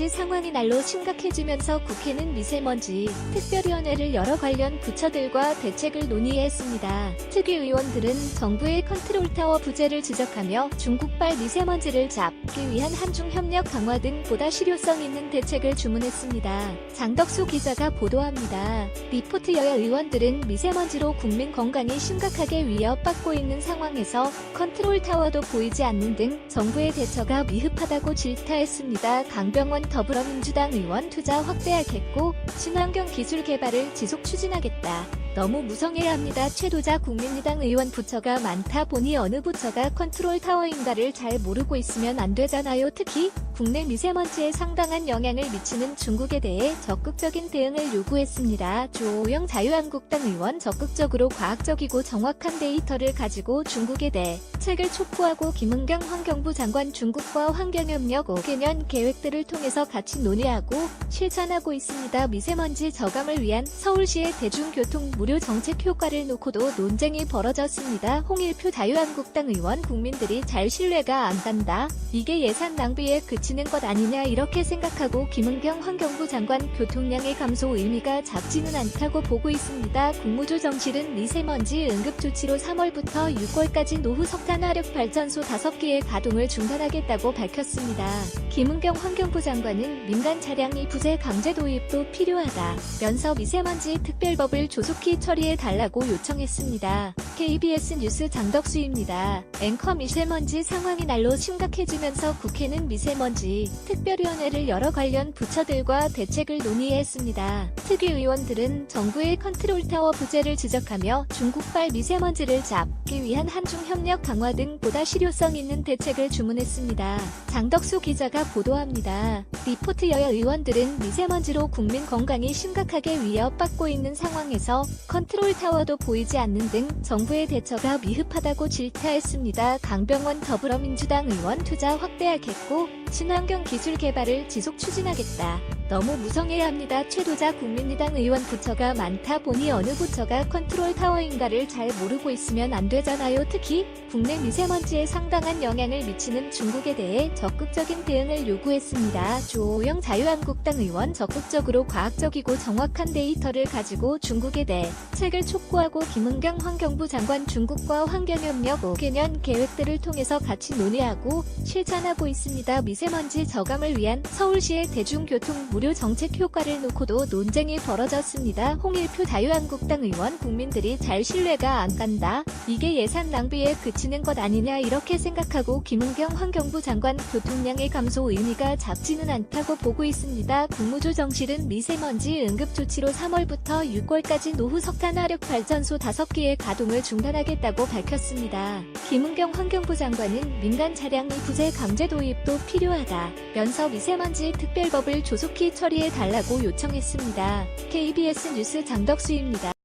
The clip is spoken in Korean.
상황이 날로 심각해지면서 국회는 미세먼지 특별위원회를 열어 관련 부처들과 대책을 논의했습니다. 특위 의원들은 정부의 컨트롤타워 부재를 지적하며 중국발 미세먼지를 잡기 위한 한중 협력 강화 등 보다 실효성 있는 대책을 주문했습니다. 장덕수 기자가 보도합니다. 리포트 여야 의원들은 미세먼지로 국민 건강이 심각하게 위협받고 있는 상황에서 컨트롤타워도 보이지 않는 등 정부의 대처가 미흡하다고 질타했습니다. 강병원 더불어민주당 의원 투자 확대하겠고 친환경 기술 개발을 지속 추진하겠다. 너무 무성해야 합니다. 최도자 국민의당 의원 부처가 많다 보니 어느 부처가 컨트롤타워인가를 잘 모르고 있으면 안 되잖아요. 특히 국내 미세먼지에 상당한 영향을 미치는 중국에 대해 적극적인 대응을 요구했습니다. 조호영 자유한국당 의원 적극적으로 과학적이고 정확한 데이터를 가지고 중국에 대해 책을 촉구하고 김은경 환경부 장관 중국과 환경협력 5개년 계획들을 통해서 같이 논의하고 실천하고 있습니다. 미세먼지 저감을 위한 서울시의 대중교통 무료 정책 효과를 놓고도 논쟁이 벌어졌습니다. 홍일표 자유한국당 의원 국민들이 잘 신뢰가 안 간다. 이게 예산 낭비에 그치는 것 아니냐 이렇게 생각하고 김은경 환경부 장관 교통량의 감소 의미가 작지는 않다고 보고 있습니다. 국무조정실은 미세먼지 응급조치로 3월부터 6월까지 노후 석탄화력 발전소 5개의 가동을 중단하겠다고 밝혔습니다. 김은경 환경부 장관은 민간 차량이 부재 강제 도입도 필요하다면서 미세먼지 특별법을 조속히 처리해달라고 요청했습니다. KBS 뉴스 장덕수입니다. 앵커 미세먼지 상황이 날로 심각해지면서 국회는 미세먼지 특별위원회를 열어 관련 부처들과 대책을 논의했습니다. 특위 의원들은 정부의 컨트롤타워 부재를 지적하며 중국발 미세먼지를 잡기 위한 한중 협력 강화 등 보다 실효성 있는 대책을 주문했습니다. 장덕수 기자가 보도합니다. 리포트 여야 의원들은 미세먼지로 국민 건강이 심각하게 위협받고 있는 상황에서 컨트롤타워도 보이지 않는 등 정부의 대처가 미흡하다고 질타했습니다. 강병원 더불어민주당 의원 투자 확대하겠고 친환경 기술 개발을 지속 추진하겠다. 너무 무성해야 합니다. 최도자 국민의당 의원 부처가 많다 보니 어느 부처가 컨트롤타워인가를 잘 모르고 있으면 안 되잖아요. 특히 국내 미세먼지에 상당한 영향을 미치는 중국에 대해 적극적인 대응을 요구했습니다. 조호영 자유한국당 의원 적극적으로 과학적이고 정확한 데이터를 가지고 중국에 대해 책을 촉구하고 김은경 환경부 장관 중국과 환경협력 5개년 계획들을 통해서 같이 논의하고 실천하고 있습니다. 미세먼지 저감을 위한 서울시의 대중교통 무료 정책 효과를 놓고도 논쟁이 벌어졌습니다. 홍일표 자유한국당 의원 국민들이 잘 신뢰가 안 간다. 이게 예산 낭비에 그치는 것 아니냐 이렇게 생각하고 김은경 환경부 장관 교통량의 감소 의미가 작지는 않다고 보고 있습니다. 국무조정실은 미세먼지 응급조치로 3월부터 6월까지 노후 석탄화력 발전소 5개의 가동을 중단하겠다고 밝혔습니다. 김은경 환경부 장관은 민간 차량이 부재 강제 도입도 필요하다면서 미세먼지 특별법을 조속히 처리해달라고 요청했습니다. KBS 뉴스 장덕수입니다.